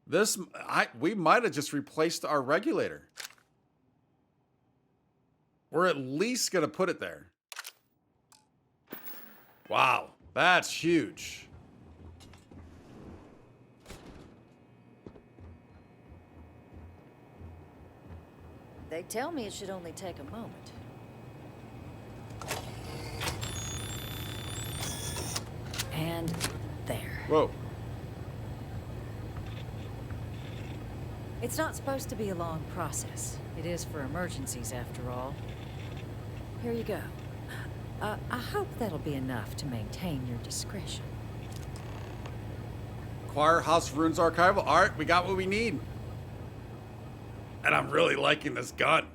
We might have just replaced our regulator. We're at least gonna put it there. Wow, that's huge. They tell me it should only take a moment. And there. Whoa. It's not supposed to be a long process. It is for emergencies, after all. Here you go. I hope that'll be enough to maintain your discretion. Acquire House of Runes archival. All right, we got what we need. And I'm really liking this gun.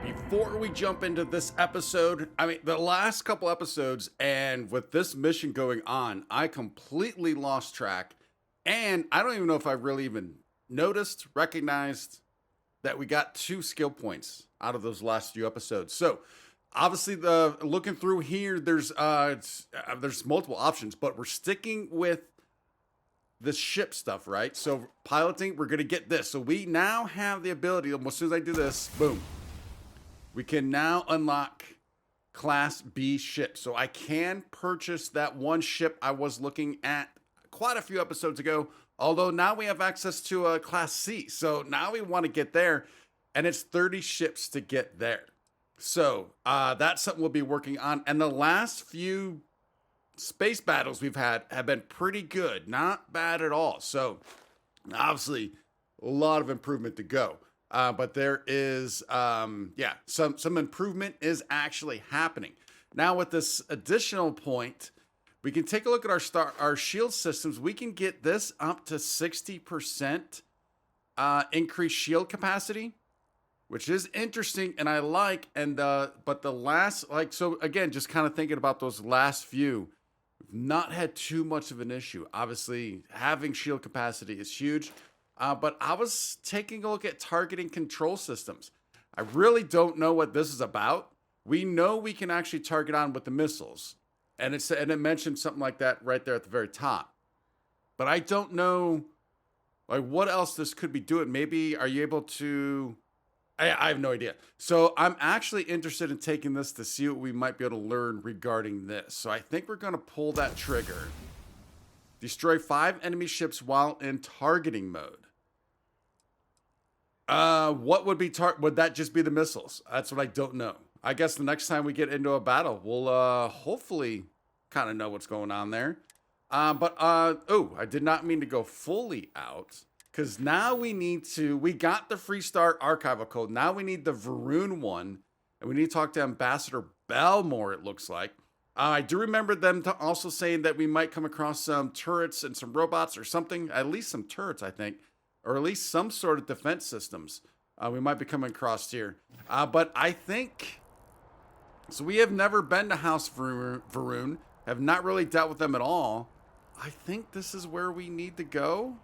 Before we jump into this episode, I mean, the last couple episodes, and with this mission going on, I completely lost track. And I don't even know if I really even noticed, recognized that we got 2 skill points out of those last few episodes. So obviously, looking through here, there's multiple options, but we're sticking with the ship stuff, right? So piloting, we're gonna get this. So we now have the ability, as soon as I do this, boom, we can now unlock Class B ships. So I can purchase that one ship I was looking at quite a few episodes ago, although now we have access to a Class C. So now we want to get there, and it's 30 ships to get there. So that's something we'll be working on. And the last few space battles we've had have been pretty good. Not bad at all. So obviously a lot of improvement to go. But there is, some improvement is actually happening. Now with this additional point, we can take a look at our shield systems. We can get this up to 60% increased shield capacity, which is interesting and I like. And but the last, so again, just kind of thinking about those last few, we've not had too much of an issue. Obviously, having shield capacity is huge. But I was taking a look at targeting control systems. I really don't know what this is about. We know we can actually target on with the missiles. And it mentioned something like that right there at the very top. But I don't know what else this could be doing. Maybe are you able to... I have no idea. So I'm actually interested in taking this to see what we might be able to learn regarding this. So I think we're going to pull that trigger. Destroy 5 enemy ships while in targeting mode. What would be would that just be the missiles? That's what I don't know. I guess the next time we get into a battle, we'll hopefully kind of know what's going on there. I did not mean to go fully out, because now we got the Freestart archival code. Now we need the Varun one, and we need to talk to Ambassador Belmore, it looks like. I do remember them also saying that we might come across some turrets and some robots or something, at least some turrets, I think, or at least some sort of defense systems we might be coming across here. But I think, so we have never been to House Varun, have not really dealt with them at all. I think this is where we need to go.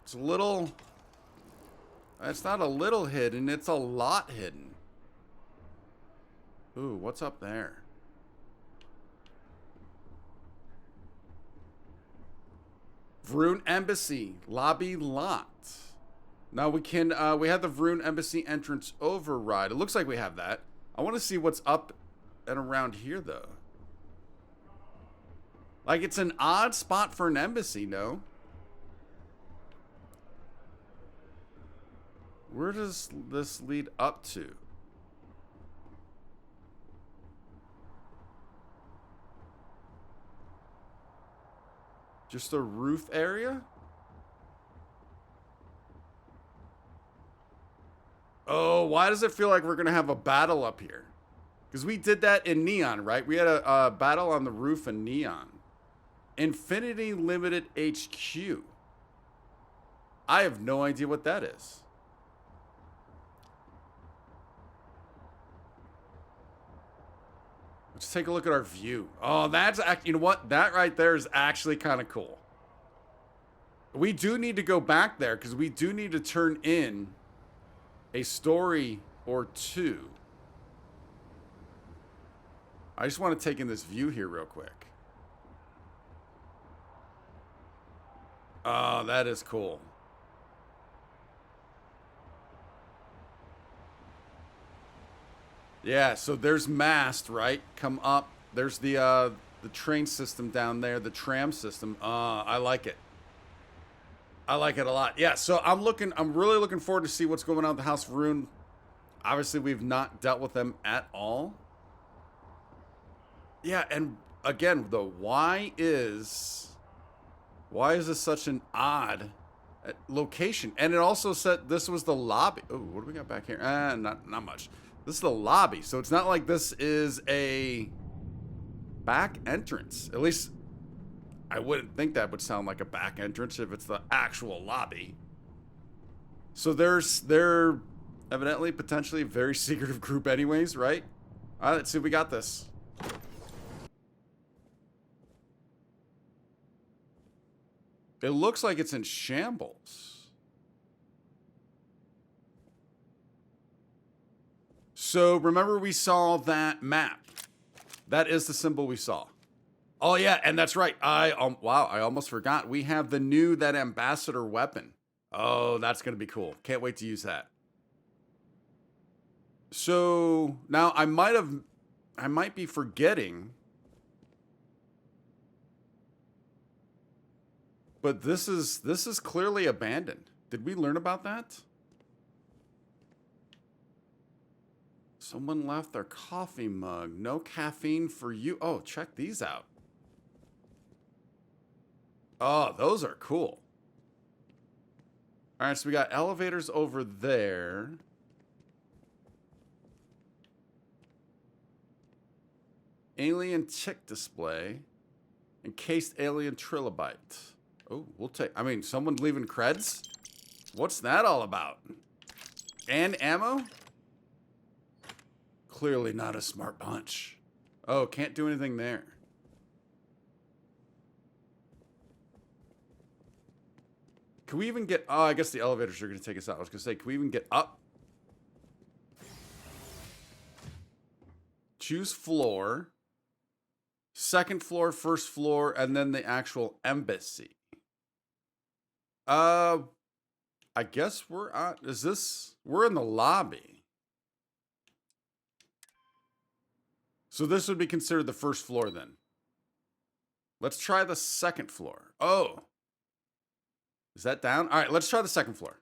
It's not a little hidden, it's a lot hidden. Ooh, what's up there? Varun Embassy, lobby lot. Now we can, we have the Varun Embassy entrance override. It looks like we have that. I want to see what's up and around here, though. Like, it's an odd spot for an embassy, no? Where does this lead up to? Just a roof area? Oh, why does it feel like we're going to have a battle up here? Because we did that in Neon, right? We had a battle on the roof in Neon. Infinity Limited HQ. I have no idea what that is. Let's take a look at our view. Oh, you know what? That right there is actually kind of cool. We do need to go back there because we do need to turn in a story or two. I just want to take in this view here real quick. Oh, that is cool. Yeah, so there's Mast, right? Come up. There's the train system down there, the tram system. I like it. I like it a lot. Yeah, so I'm really looking forward to see what's going on with the House of Rune. Obviously, we've not dealt with them at all. Yeah, and again, why is this such an odd location? And it also said this was the lobby. Oh, what do we got back here? Not much. This is the lobby, so it's not like this is a back entrance. At least I wouldn't think that would sound like a back entrance if it's the actual lobby. So they're evidently potentially a very secretive group anyways, right? All right, let's see if we got this. It looks like it's in shambles. So remember we saw that map. That is the symbol we saw. Oh yeah, and that's right. Wow, I almost forgot. We have that ambassador weapon. Oh, that's going to be cool. Can't wait to use that. So now I might be forgetting, but this is clearly abandoned. Did we learn about that? Someone left their coffee mug. No caffeine for you. Oh, check these out. Oh, those are cool. All right, so we got elevators over there. Alien tick display. Encased alien trilobite. Oh, we'll take... I mean, someone's leaving creds? What's that all about? And ammo? Clearly not a smart bunch. Oh, can't do anything there. Can we even get... Oh, I guess the elevators are going to take us out. I was going to say, can we even get up? Choose floor. Second floor, first floor, and then the actual embassy. I guess we're on... We're in the lobby. So this would be considered the first floor then. Let's try the second floor. Oh. Is that down? All right, let's try the second floor.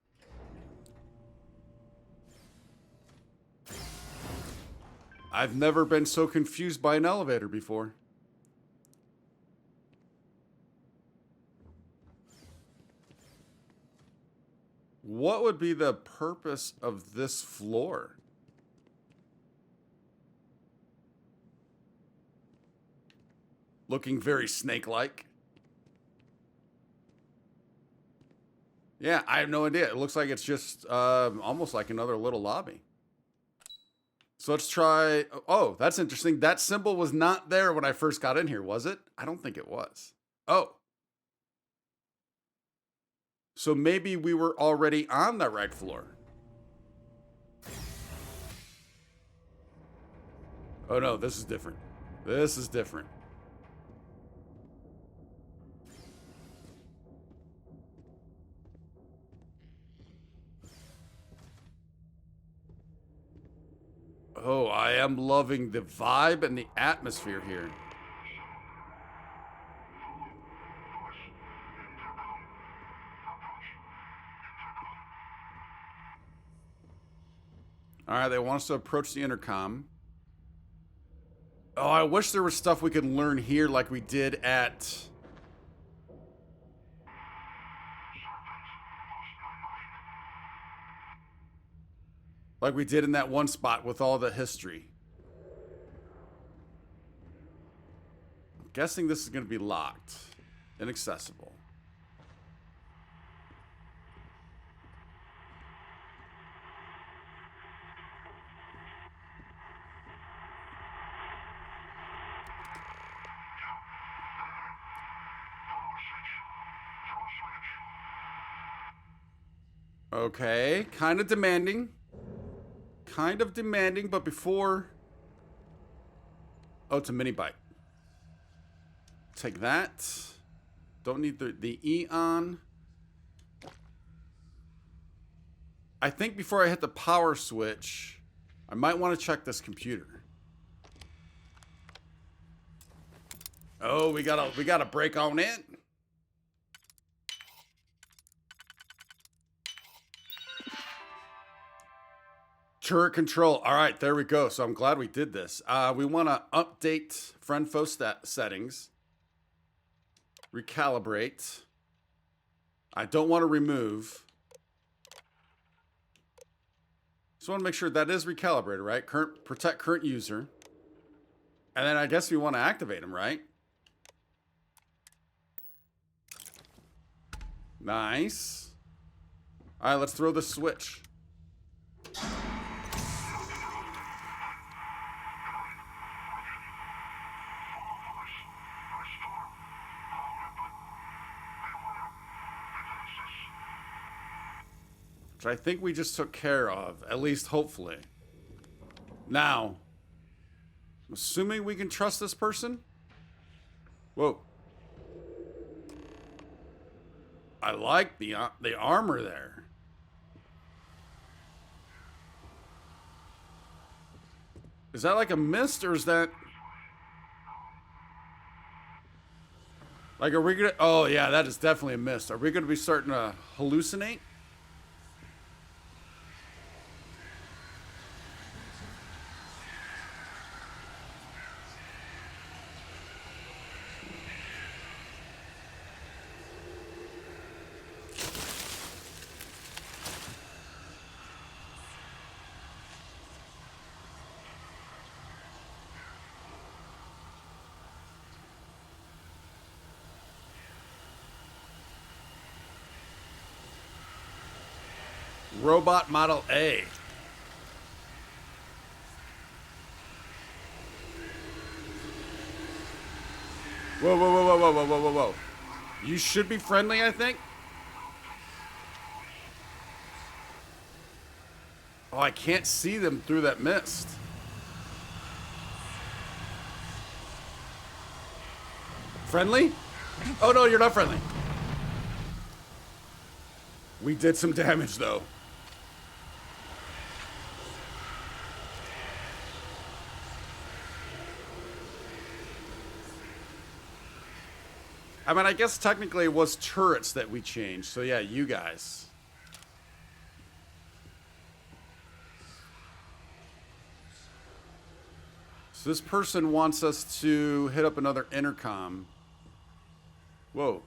I've never been so confused by an elevator before. What would be the purpose of this floor? Looking very snake-like. Yeah, I have no idea. It looks like it's just almost like another little lobby. So let's try... Oh, that's interesting. That symbol was not there when I first got in here, was it? I don't think it was. Oh. So maybe we were already on the right floor. Oh no, this is different. This is different. Oh, I am loving the vibe and the atmosphere here. All right, they want us to approach the intercom. Oh, I wish there was stuff we could learn here like we did at... Like we did in that one spot with all the history. I'm guessing this is going to be locked. Inaccessible. Okay, kind of demanding. Kind of demanding, but before... Oh, it's a mini bike. Take that. Don't need the Eon. I think before I hit the power switch, I might want to check this computer. Oh, we gotta break on it. Turret control. All right, there we go. So I'm glad we did this. We want to update friend-fo settings. Recalibrate. I don't want to remove. Just want to make sure that is recalibrated, right? Protect current user. And then I guess we want to activate him, right? Nice. All right, let's throw the switch. Which I think we just took care of, at least hopefully. Now, I'm assuming we can trust this person? Whoa. I like the armor there. Is that like a mist, or is that... Like, are we gonna... Oh, yeah, that is definitely a mist. Are we gonna be starting to hallucinate? Robot Model A. Whoa, whoa, whoa, whoa, whoa, whoa, whoa, whoa, whoa. You should be friendly, I think. Oh, I can't see them through that mist. Friendly? Oh, no, you're not friendly. We did some damage, though. I mean, I guess technically it was turrets that we changed. So yeah, you guys. So this person wants us to hit up another intercom. Whoa.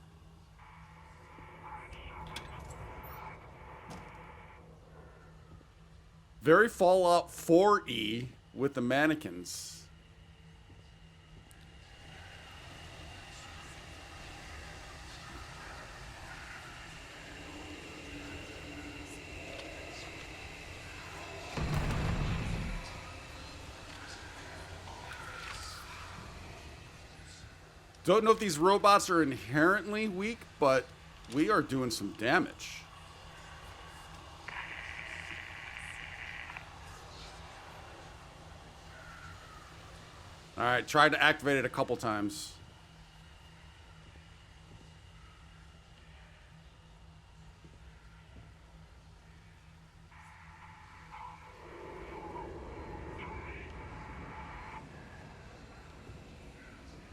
Very Fallout 4E with the mannequins. Don't know if these robots are inherently weak, but we are doing some damage. All right, tried to activate it a couple times.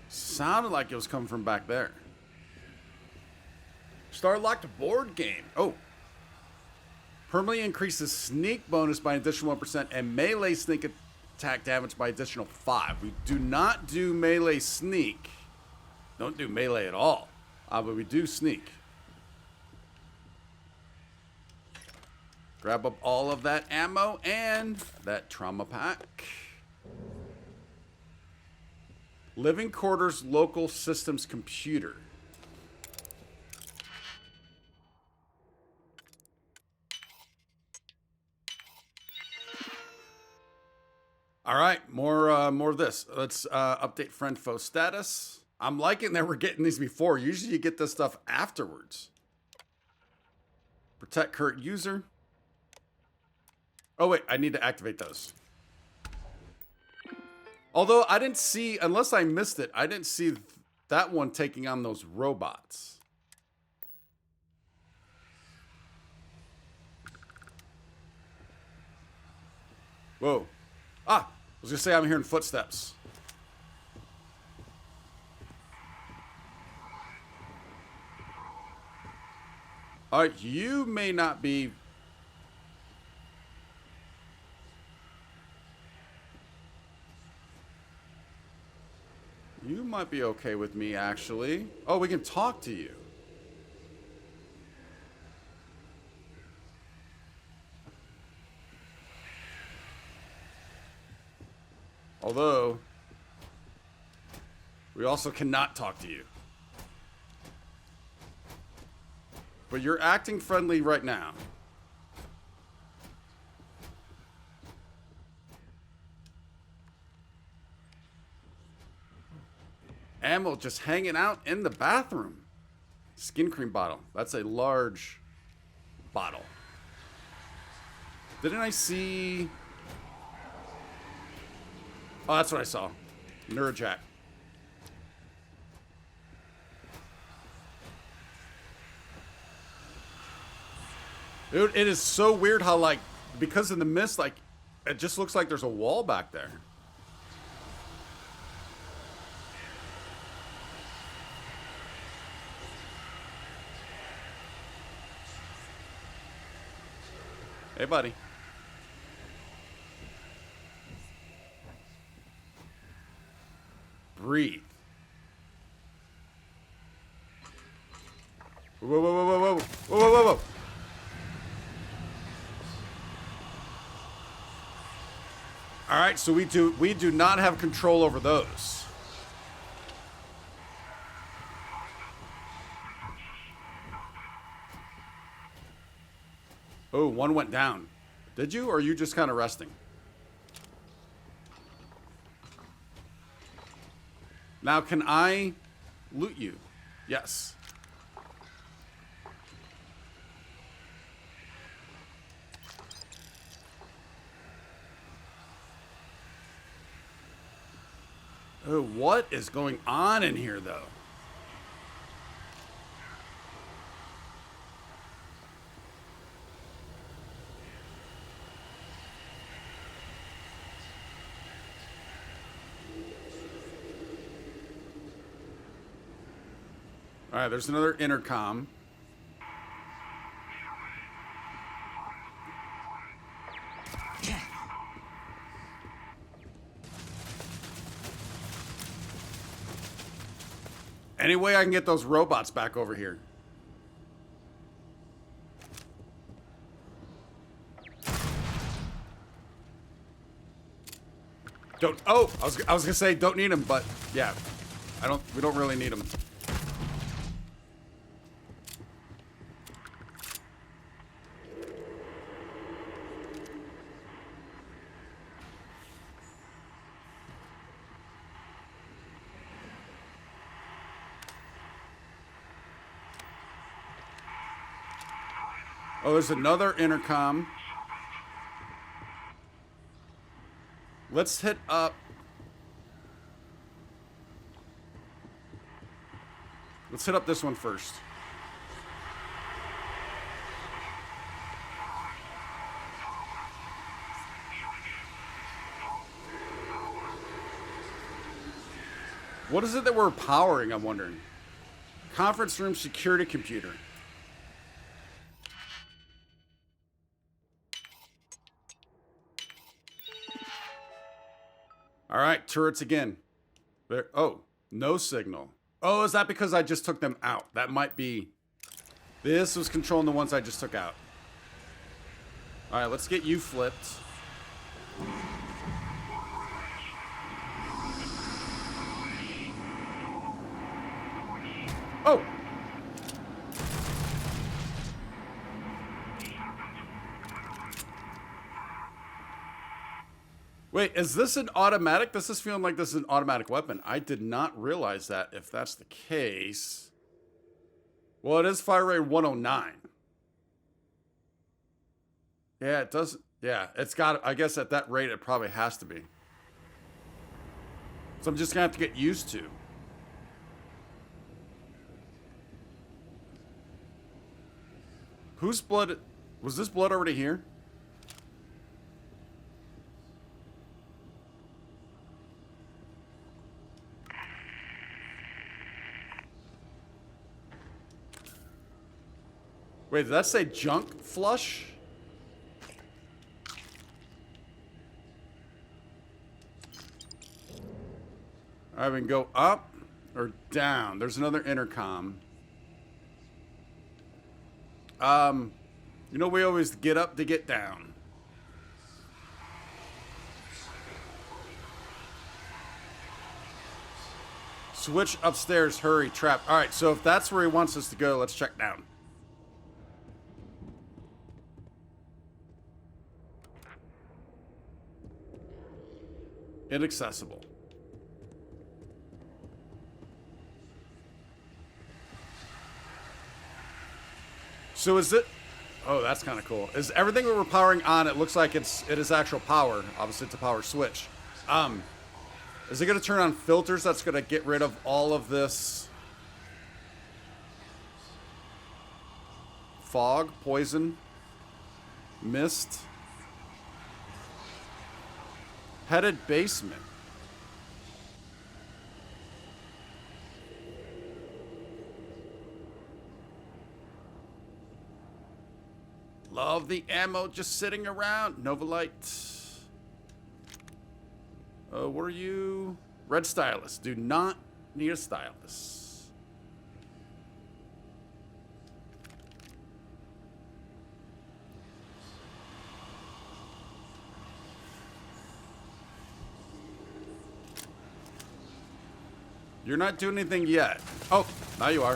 Sounded like it was coming from back there. Star locked board game. Oh. Permanently increases sneak bonus by an additional 1% and melee sneak attack damage by additional 5. We do not do melee sneak. Don't do melee at all. But we do sneak. Grab up all of that ammo and that trauma pack. Living quarters local systems computer. All right, more of this. Let's update friend foe status. I'm liking that we're getting these before. Usually you get this stuff afterwards. Protect current user. Oh, wait. I need to activate those. Although I didn't see, unless I missed it, I didn't see that one taking on those robots. Whoa. Ah, I was going to say I'm hearing footsteps. All right, you may not be... You might be okay with me, actually. Oh, we can talk to you. Although, we also cannot talk to you. But you're acting friendly right now. Ammo just hanging out in the bathroom. Skin cream bottle. That's a large bottle. Didn't I see... Oh, that's what I saw. Neurojack. Dude, it is so weird how, like, because in the mist, like, it just looks like there's a wall back there. Hey, buddy. Breathe. Whoa, whoa, whoa, whoa, whoa, whoa, whoa, whoa, whoa. All right, so we do not have control over those. Oh, one went down. Did you, or are you just kind of resting? Now, can I loot you? Yes. Oh, what is going on in here, though? All right, there's another intercom. Any way I can get those robots back over here? Don't. Oh, I was gonna say don't need them, but yeah, we don't really need them. Oh, there's another intercom. Let's hit up. Let's hit up this one first. What is it that we're powering, I'm wondering? Conference room security computer. All right, turrets again. There. Oh, no signal. Oh, is that because I just took them out? That might be. This was controlling the ones I just took out. All right, let's get you flipped. Oh! Wait, is this an automatic? This is feeling like this is an automatic weapon. I did not realize that if that's the case. Well, it is fire rate 109. Yeah, it does. Yeah, it's got, I guess at that rate, it probably has to be. So I'm just gonna have to get used to. Whose blood? Was this blood already here? Wait, did that say junk flush? Alright, we can go up or down. There's another intercom. You know, we always get up to get down. Switch upstairs, hurry, trap. Alright, so if that's where he wants us to go, let's check down. Inaccessible. So is it... Oh, that's kind of cool. Is everything that we're powering on, it looks like it is actual power. Obviously, it's a power switch. Is it going to turn on filters that's going to get rid of all of this fog, poison, mist? Headed basement. Love the ammo just sitting around. Novalite. What are you? Red stylus. Do not need a stylus. You're not doing anything yet. Oh, now you are.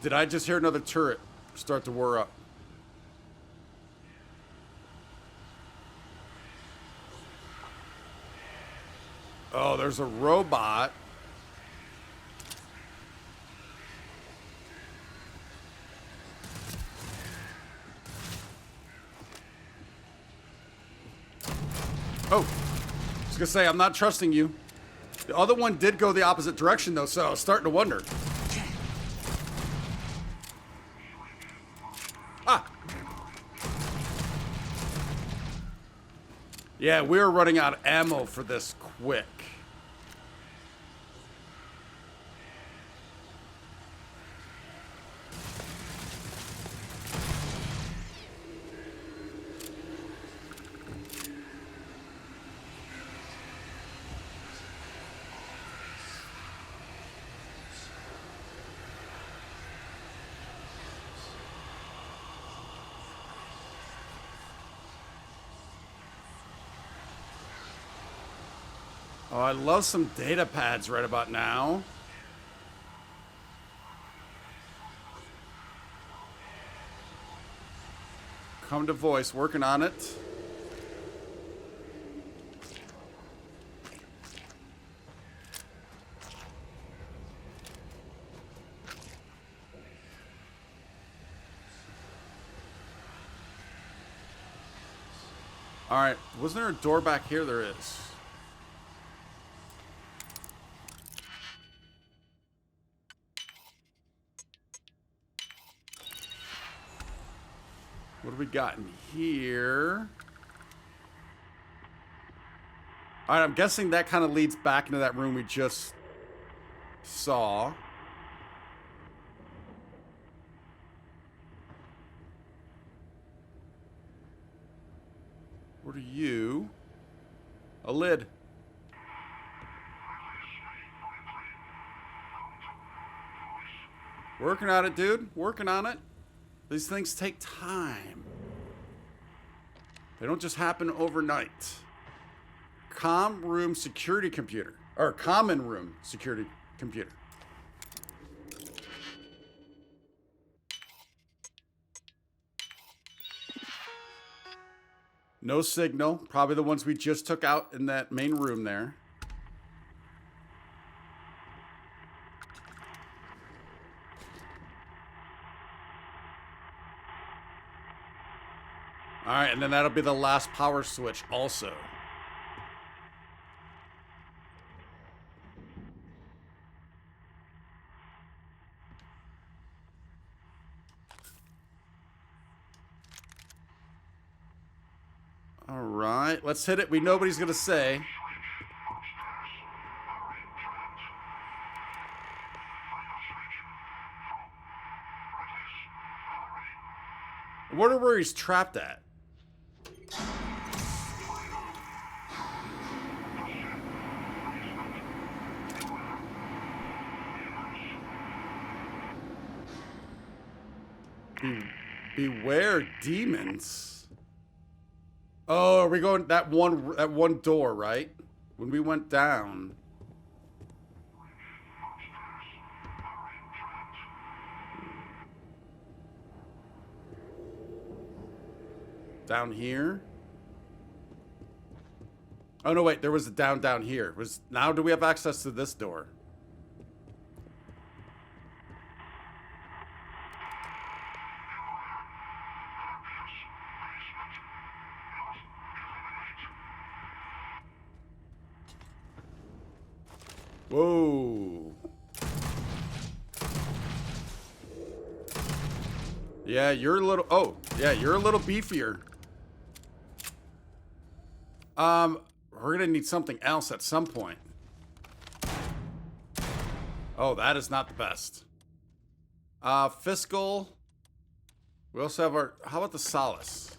Did I just hear another turret start to whir up? Oh, there's a robot. Oh, I was gonna say, I'm not trusting you. The other one did go the opposite direction though, so I was starting to wonder. Yeah, we're running out of ammo for this quick. Oh, I love some data pads right about now. Come to voice, working on it. All right, wasn't there a door back here? There is. What have we got in here? All right, I'm guessing that kind of leads back into that room we just saw. What are you? A lid. Working on it, dude. Working on it. These things take time. They don't just happen overnight. Common room security computer. No signal. Probably the ones we just took out in that main room there. All right, and then that'll be the last power switch also. All right, let's hit it. We know what he's gonna say. I wonder where he's trapped at. Beware demons. Oh, are we going that one door, right? When we went down. Down here? Oh no, wait, there was a down here. Now do we have access to this door? Whoa. Yeah, you're a little... Oh, yeah, you're a little beefier. We're gonna need something else at some point. Oh, that is not the best. Fiscal. We also have our... How about the Solace?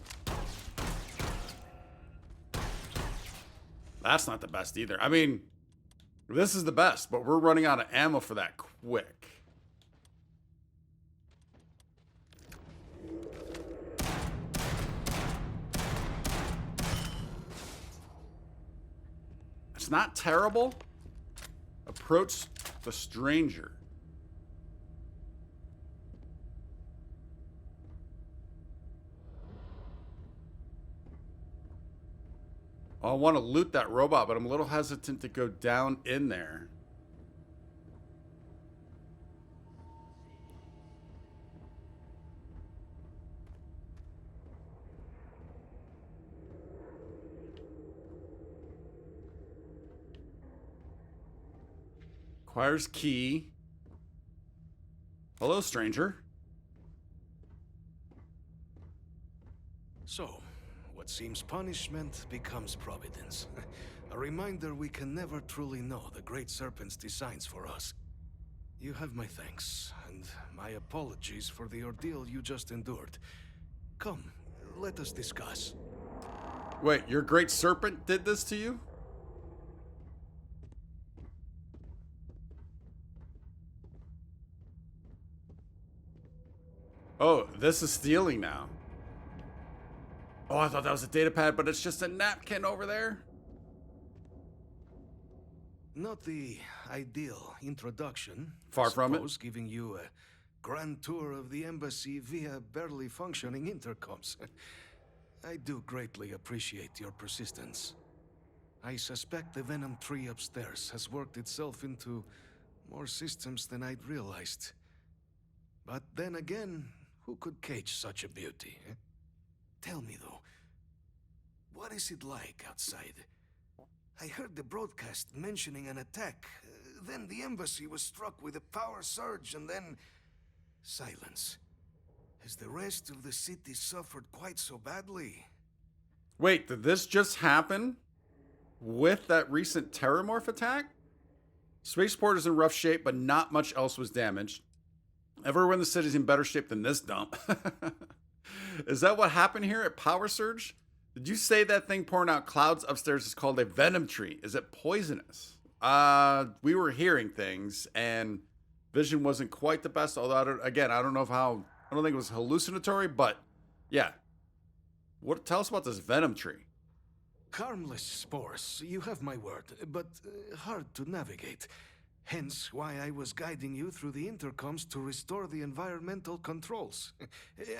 That's not the best either. I mean... This is the best, but we're running out of ammo for that quick. It's not terrible. Approach the stranger. I want to loot that robot, but I'm a little hesitant to go down in there. Acquires key. Hello, stranger. So, what seems punishment becomes providence. A reminder we can never truly know the Great Serpent's designs for us. You have my thanks, and my apologies for the ordeal you just endured. Come, let us discuss. Wait, your Great Serpent did this to you? Oh, this is stealing now. Oh, I thought that was a data pad, but it's just a napkin over there. Not the ideal introduction. Far from it. Giving you a grand tour of the embassy via barely functioning intercoms. I do greatly appreciate your persistence. I suspect the Venom tree upstairs has worked itself into more systems than I'd realized. But then again, who could cage such a beauty? Eh? Tell me though, what is it like outside? I heard the broadcast mentioning an attack. Then the embassy was struck with a power surge and then... silence. Has the rest of the city suffered quite so badly? Wait, did this just happen with that recent Terramorph attack? Spaceport is in rough shape, but not much else was damaged. Everywhere in the city is in better shape than this dump. Is that what happened here at Power Surge? Did you say that thing pouring out clouds upstairs is called a venom tree? Is it poisonous? We were hearing things, and vision wasn't quite the best. Although, I don't know I don't think it was hallucinatory, but yeah. What? Tell us about this venom tree. Harmless spores, you have my word, but hard to navigate. Hence why I was guiding you through the intercoms to restore the environmental controls.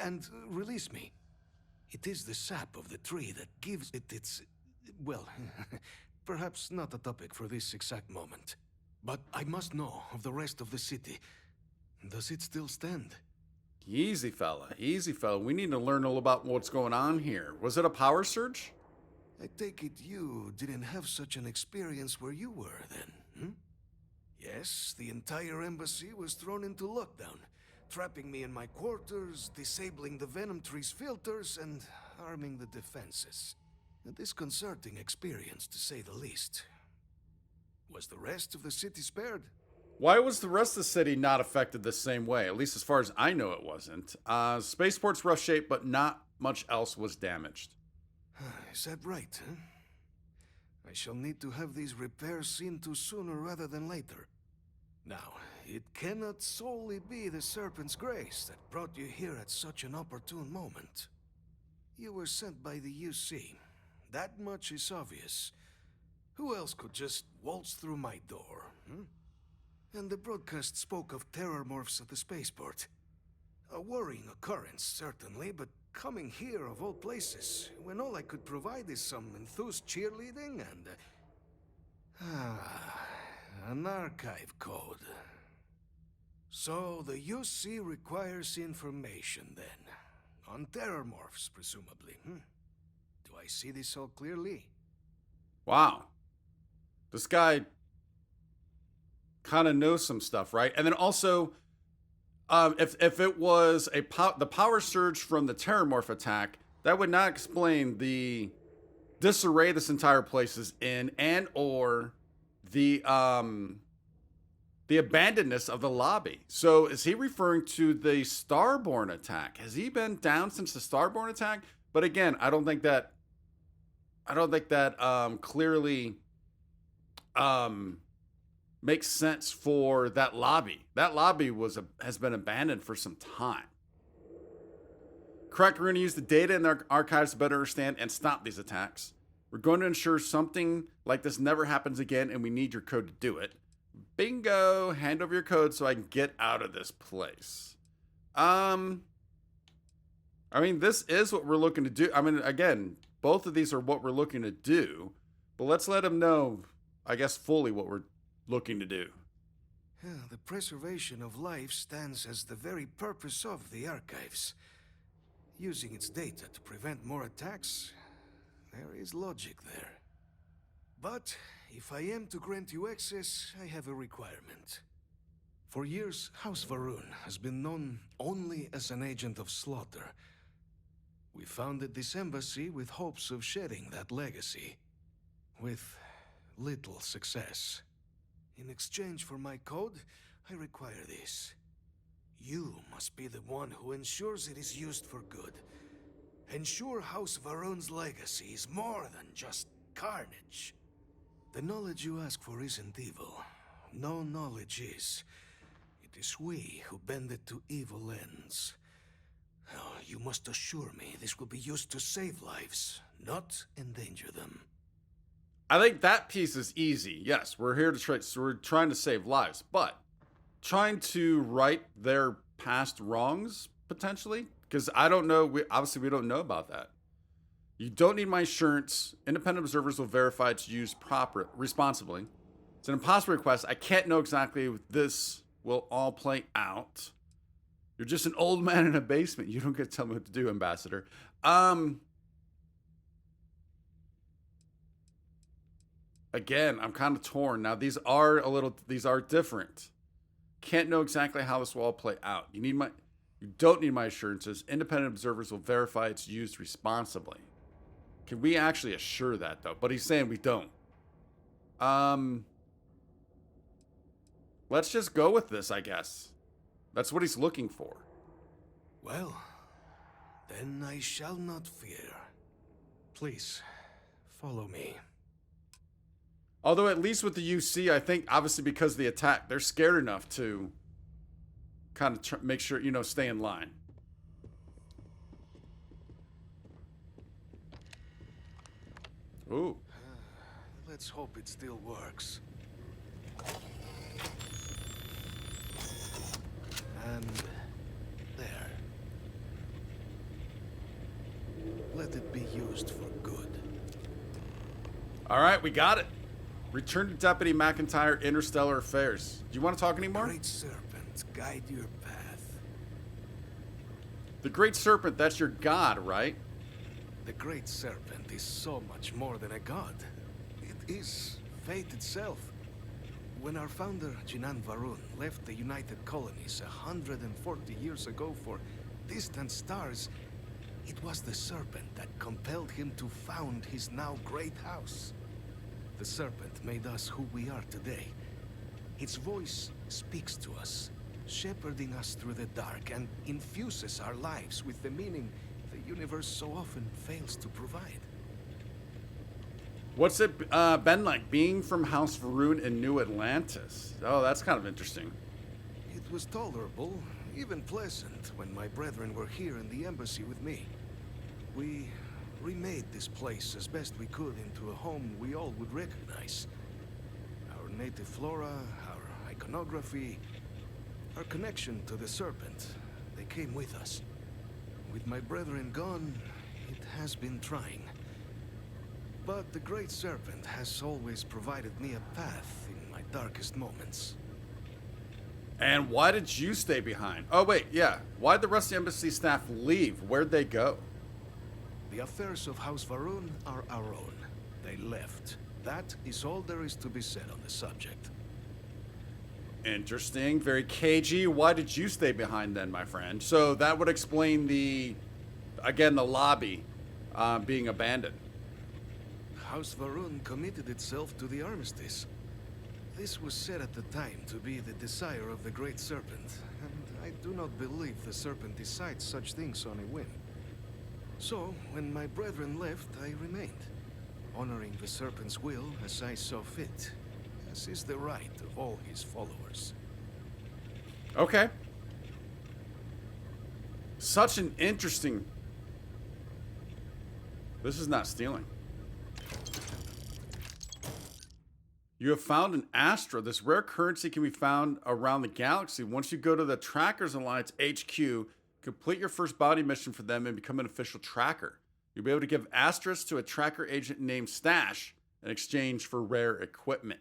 And release me. It is the sap of the tree that gives it its... well, perhaps not a topic for this exact moment. But I must know of the rest of the city. Does it still stand? Easy, fella. Easy, fella. We need to learn all about what's going on here. Was it a power surge? I take it you didn't have such an experience where you were then, hmm? Yes, the entire embassy was thrown into lockdown, trapping me in my quarters, disabling the Venom Tree's filters, and arming the defenses. A disconcerting experience, to say the least. Was the rest of the city spared? Why was the rest of the city not affected the same way? At least as far as I know it wasn't. Spaceport's rough shape, but not much else was damaged. Is that right, huh? I shall need to have these repairs seen to sooner rather than later. Now, it cannot solely be the Serpent's grace that brought you here at such an opportune moment. You were sent by the UC. That much is obvious. Who else could just waltz through my door, hmm? And the broadcast spoke of terror morphs at the spaceport. A worrying occurrence, certainly, but coming here of all places, when all I could provide is some enthused cheerleading and... an archive code. So the UC requires information, then. On terror morphs, presumably, hmm? Do I see this all clearly? Wow. This guy kind of knows some stuff, right? And then also, if it was the power surge from the Terramorph attack, that would not explain the disarray this entire place is in, and or the abandonedness of the lobby. So is he referring to the Starborn attack? Has he been down since the Starborn attack? But again, I don't think that clearly makes sense for that lobby. That lobby has been abandoned for some time. Correct, we're going to use the data in our archives to better understand and stop these attacks. We're going to ensure something like this never happens again, and we need your code to do it. Bingo! Hand over your code so I can get out of this place. I mean, this is what we're looking to do. I mean, again, both of these are what we're looking to do, but let's let him know, I guess, fully what we're looking to do. The preservation of life stands as the very purpose of the archives. Using its data to prevent more attacks, there is logic there. But if I am to grant you access, I have a requirement. For years, House Varun has been known only as an agent of slaughter. We founded this embassy with hopes of shedding that legacy. With little success. In exchange for my code, I require this. You must be the one who ensures it is used for good. Ensure House Varun's legacy is more than just carnage. The knowledge you ask for isn't evil. No knowledge is. It is we who bend it to evil ends. Oh, you must assure me this will be used to save lives, not endanger them. I think that piece is easy. Yes, we're here to we're trying to save lives, but trying to right their past wrongs, potentially? Because I don't know, obviously we don't know about that. You don't need my insurance. Independent observers will verify it's used responsibly. It's an impossible request. I can't know exactly if this will all play out. You're just an old man in a basement. You don't get to tell me what to do, Ambassador. Again, I'm kind of torn. Now, these are different. Can't know exactly how this will all play out. You don't need my assurances. Independent observers will verify it's used responsibly. Can we actually assure that, though? But he's saying we don't. Let's just go with this, I guess. That's what he's looking for. Well, then I shall not fear. Please, follow me. Although at least with the UC, I think, obviously because of the attack, they're scared enough to kind of make sure, stay in line. Ooh. Let's hope it still works. And there. Let it be used for good. All right, we got it. Return to Deputy McIntyre, Interstellar Affairs. Do you want to talk anymore? Great Serpent, guide your path. The Great Serpent, that's your god, right? The Great Serpent is so much more than a god. It is fate itself. When our founder, Jinan Varun, left the United Colonies 140 years ago for distant stars, it was the Serpent that compelled him to found his now great house. The Serpent made us who we are today. Its voice speaks to us, shepherding us through the dark and infuses our lives with the meaning the universe so often fails to provide. What's it been like being from House Varun in New Atlantis? Oh, that's kind of interesting. It was tolerable, even pleasant, when my brethren were here in the embassy with me. We remade this place as best we could into a home we all would recognize. Our native flora, our iconography, our connection to the Serpent, they came with us. With my brethren gone, it has been trying. But the Great Serpent has always provided me a path in my darkest moments. And why did you stay behind? Oh, wait, yeah. Why'd the rest of the embassy staff leave? Where'd they go? The affairs of House Varun are our own. They left. That is all there is to be said on the subject. Interesting. Very cagey. Why did you stay behind then, my friend? So that would explain the lobby being abandoned. House Varun committed itself to the armistice. This was said at the time to be the desire of the Great Serpent, and I do not believe the Serpent decides such things on a whim. So, when my brethren left, I remained, honoring the Serpent's will as I saw fit, as is the right of all his followers. Okay. Such an interesting... This is not stealing. You have found an Astra. This rare currency can be found around the galaxy. Once you go to the Trackers Alliance HQ, complete your first bounty mission for them and become an official tracker. You'll be able to give Astras to a tracker agent named Stash in exchange for rare equipment.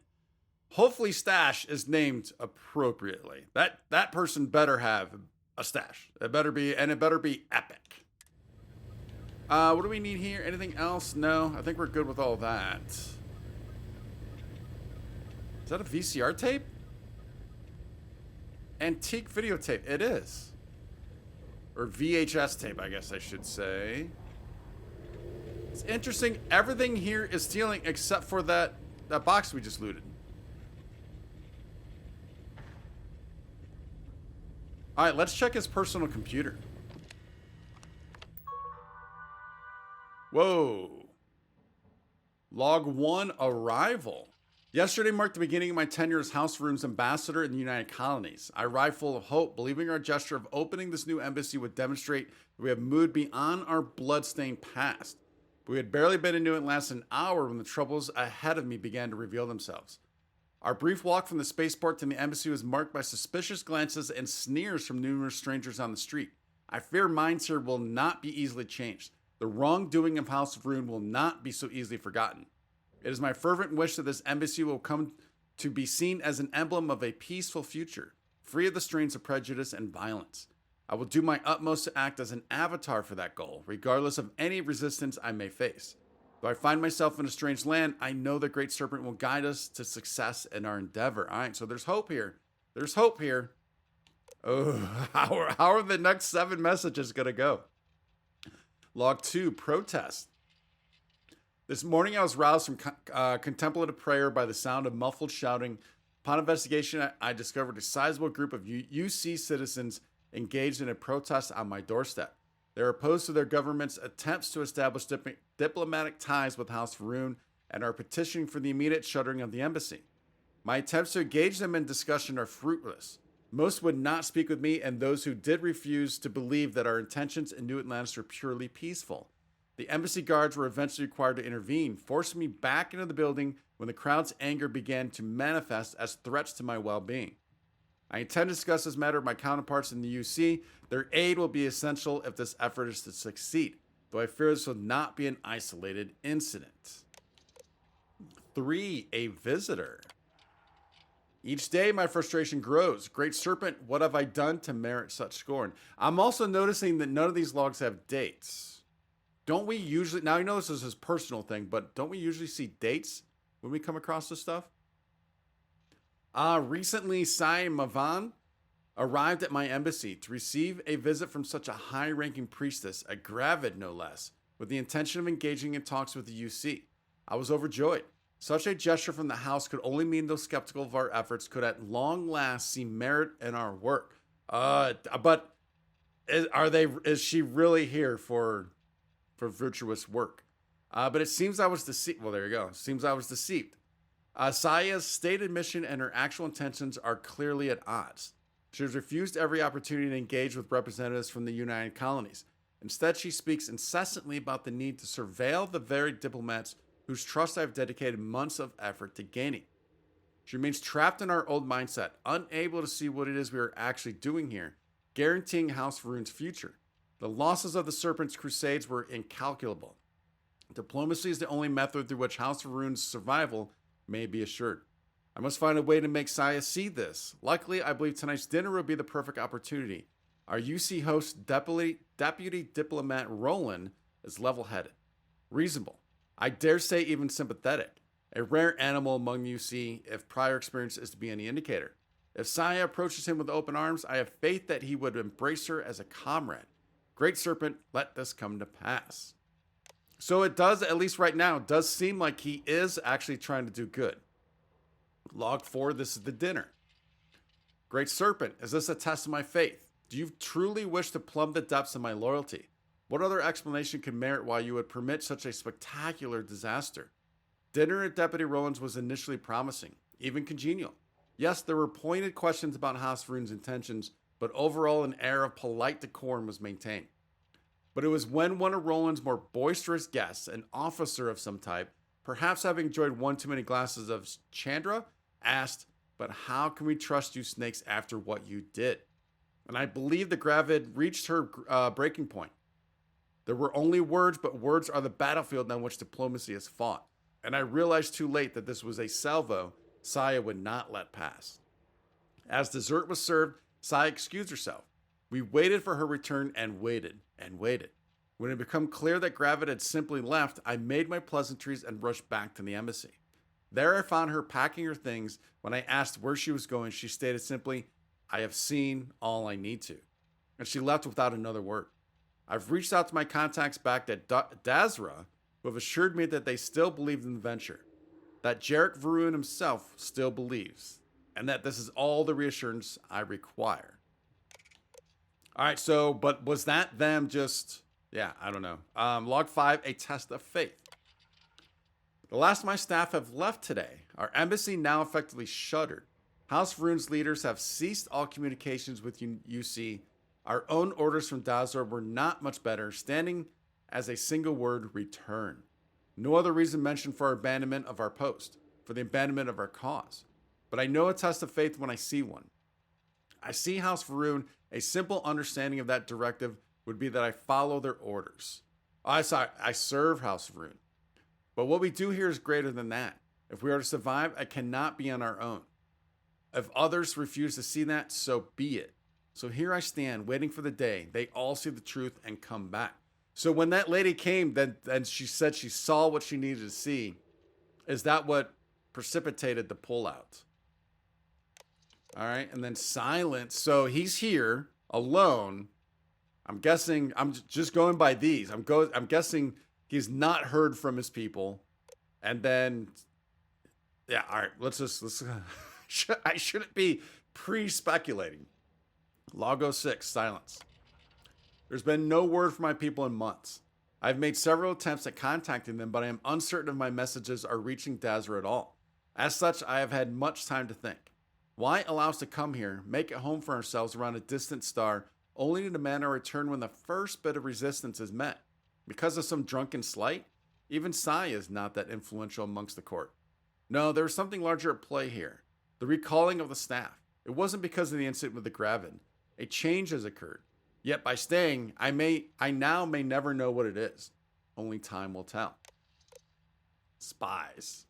Hopefully Stash is named appropriately. That person better have a stash. It better be epic. What do we need here? Anything else? No, I think we're good with all that. Is that a VCR tape? Antique videotape. It is. Or VHS tape, I guess I should say. It's interesting. Everything here is stealing except for that box we just looted. All right, let's check his personal computer. Whoa. Log 1 arrival. Yesterday marked the beginning of my tenure as House Varun's ambassador in the United Colonies. I arrived full of hope, believing our gesture of opening this new embassy would demonstrate that we have moved beyond our bloodstained past. But we had barely been in New Atlantis an hour when the troubles ahead of me began to reveal themselves. Our brief walk from the spaceport to the embassy was marked by suspicious glances and sneers from numerous strangers on the street. I fear minds here will not be easily changed. The wrongdoing of House Varun will not be so easily forgotten. It is my fervent wish that this embassy will come to be seen as an emblem of a peaceful future, free of the strains of prejudice and violence. I will do my utmost to act as an avatar for that goal, regardless of any resistance I may face. Though I find myself in a strange land, I know the Great Serpent will guide us to success in our endeavor. All right, so there's hope here. There's hope here. Oh, how are the next 7 messages going to go? Log 2, protest. This morning I was roused from contemplative prayer by the sound of muffled shouting. Upon investigation, I discovered a sizable group of UC citizens engaged in a protest on my doorstep. They are opposed to their government's attempts to establish diplomatic ties with House Varun and are petitioning for the immediate shuttering of the embassy. My attempts to engage them in discussion are fruitless. Most would not speak with me, and those who did refuse to believe that our intentions in New Atlantis were purely peaceful. The embassy guards were eventually required to intervene, forcing me back into the building when the crowd's anger began to manifest as threats to my well-being. I intend to discuss this matter with my counterparts in the UC. Their aid will be essential if this effort is to succeed, though I fear this will not be an isolated incident. 3. A visitor. Each day, my frustration grows. Great Serpent, what have I done to merit such scorn? I'm also noticing that none of these logs have dates. Don't we usually, now I know this is his personal thing, but don't we usually see dates when we come across this stuff? Recently, Sai Mavan arrived at my embassy to receive a visit from such a high-ranking priestess, a Gravid no less, with the intention of engaging in talks with the UC. I was overjoyed. Such a gesture from the house could only mean those skeptical of our efforts could at long last see merit in our work. But is she really here for virtuous work? But it seems I was deceived. Well, there you go. It seems I was deceived. Saya's stated mission and her actual intentions are clearly at odds. She has refused every opportunity to engage with representatives from the United Colonies. Instead, she speaks incessantly about the need to surveil the very diplomats whose trust I've dedicated months of effort to gaining. She remains trapped in our old mindset, unable to see what it is we are actually doing here, guaranteeing House Rune's future. The losses of the Serpent's crusades were incalculable. Diplomacy is the only method through which House Rune's survival may be assured. I must find a way to make Saya see this. Luckily, I believe tonight's dinner will be the perfect opportunity. Our UC host, Deputy Diplomat Roland, is level-headed, reasonable, I dare say even sympathetic, a rare animal among UC if prior experience is to be any indicator. If Saya approaches him with open arms, I have faith that he would embrace her as a comrade. Great Serpent, let this come to pass. So it does, at least right now, does seem like he is actually trying to do good. Log 4, this is the dinner. Great Serpent, is this a test of my faith? Do you truly wish to plumb the depths of my loyalty? What other explanation could merit why you would permit such a spectacular disaster? Dinner at Deputy Roland's was initially promising, even congenial. Yes, there were pointed questions about House Rune's intentions, but overall an air of polite decorum was maintained. But it was when one of Roland's more boisterous guests, an officer of some type, perhaps having enjoyed one too many glasses of Chandra, asked, "But how can we trust you snakes after what you did?" And I believe the Gravid reached her breaking point. There were only words, but words are the battlefield on which diplomacy is fought. And I realized too late that this was a salvo Saya would not let pass. As dessert was served, Saya excused herself. We waited for her return and waited and waited. When it became clear that Gravid had simply left, I made my pleasantries and rushed back to the embassy. There I found her packing her things. When I asked where she was going, she stated simply, "I have seen all I need to." And she left without another word. I've reached out to my contacts back at Dazra, who have assured me that they still believe in the venture, that Jarek Varun himself still believes, and that this is all the reassurance I require. All right, so, but was that them just, yeah, I don't know. Log 5, a test of faith. The last of my staff have left today. Our embassy now effectively shuttered. House Rune's leaders have ceased all communications with UC. Our own orders from Dazra were not much better, standing as a single word, return. No other reason mentioned for our abandonment of our post, for the abandonment of our cause. But I know a test of faith when I see one. I see House Varun, a simple understanding of that directive would be that I follow their orders. I serve House Varun. But what we do here is greater than that. If we are to survive, I cannot be on our own. If others refuse to see that, so be it. So here I stand, waiting for the day they all see the truth and come back. So when that lady came, then she said she saw what she needed to see. Is that what precipitated the pullout? All right, and then silence. So he's here alone. I'm guessing. I'm just going by these. I'm guessing he's not heard from his people, and then, yeah. All right, let's. I shouldn't be pre-speculating. Logo 6, silence. There's been no word from my people in months. I've made several attempts at contacting them, but I am uncertain if my messages are reaching Dazra at all. As such, I have had much time to think. Why allow us to come here, make a home for ourselves around a distant star, only to demand our return when the first bit of resistance is met? Because of some drunken slight? Even Saya is not that influential amongst the court. No, there was something larger at play here. The recalling of the staff. It wasn't because of the incident with the Graven. A change has occurred. Yet by staying, I now may never know what it is. Only time will tell. Spies.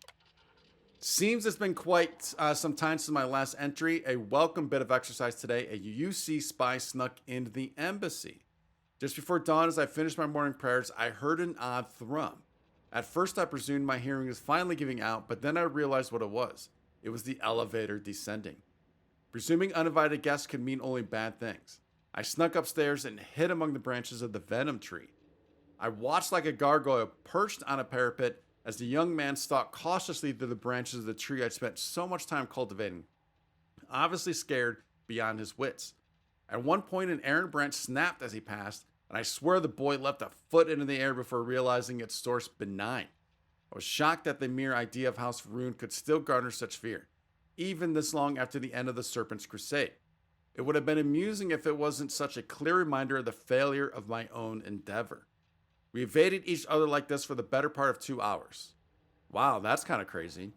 Seems it's been quite some time since my last entry. A welcome bit of exercise today. A UC spy snuck into the embassy. Just before dawn, as I finished my morning prayers, I heard an odd thrum. At first, I presumed my hearing was finally giving out, but then I realized what it was. It was the elevator descending. Presuming uninvited guests could mean only bad things. I snuck upstairs and hid among the branches of the venom tree. I watched like a gargoyle perched on a parapet as the young man stalked cautiously through the branches of the tree I'd spent so much time cultivating, obviously scared beyond his wits. At one point, an errant branch snapped as he passed, and I swear the boy leapt a foot into the air before realizing its source benign. I was shocked that the mere idea of House Rune could still garner such fear, even this long after the end of the Serpent's Crusade. It would have been amusing if it wasn't such a clear reminder of the failure of my own endeavor. We evaded each other like this for the better part of 2 hours. Wow, that's kind of crazy.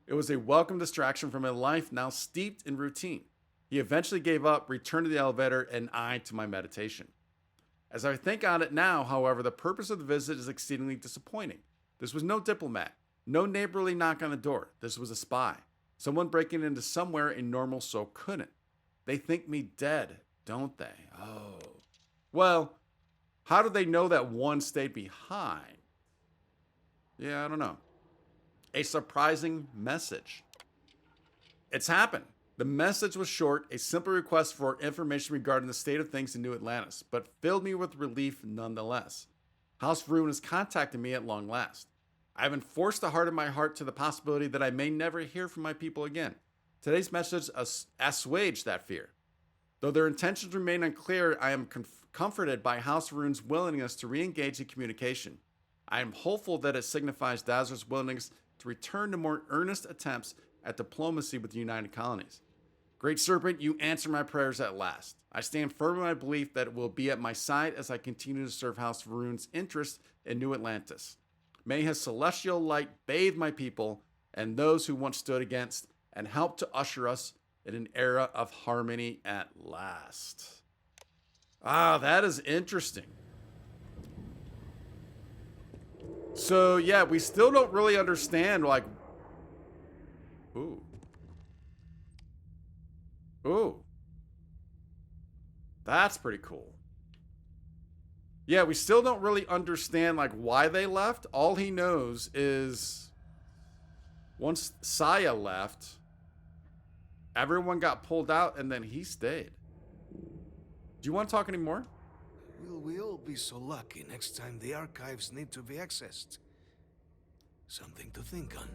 It was a welcome distraction from a life now steeped in routine. He eventually gave up, returned to the elevator, and I to my meditation. As I think on it now, however, the purpose of the visit is exceedingly disappointing. This was no diplomat, no neighborly knock on the door. This was a spy, someone breaking into somewhere a normal soul couldn't. They think me dead, don't they? Oh. Well, how do they know that one stayed behind? Yeah, I don't know. A surprising message. It's happened. The message was short, a simple request for information regarding the state of things in New Atlantis, but filled me with relief nonetheless. House Rune has contacted me at long last. I have been forced to harden my heart to the possibility that I may never hear from my people again. Today's message assuaged that fear. Though their intentions remain unclear, I am comforted by House Rune's willingness to re-engage in communication. I am hopeful that it signifies Dazra's willingness to return to more earnest attempts at diplomacy with the United Colonies. Great Serpent, you answer my prayers at last. I stand firm in my belief that it will be at my side as I continue to serve House Rune's interests in New Atlantis. May his celestial light bathe my people and those who once stood against, and help to usher us in an era of harmony at last. Ah, that is interesting. So, yeah, we still don't really understand, like... Ooh. Ooh. That's pretty cool. Yeah, we still don't really understand, like, why they left. All he knows is... once Saya left, everyone got pulled out, and then he stayed. Do you want to talk anymore? Will we all be so lucky next time the archives need to be accessed? Something to think on.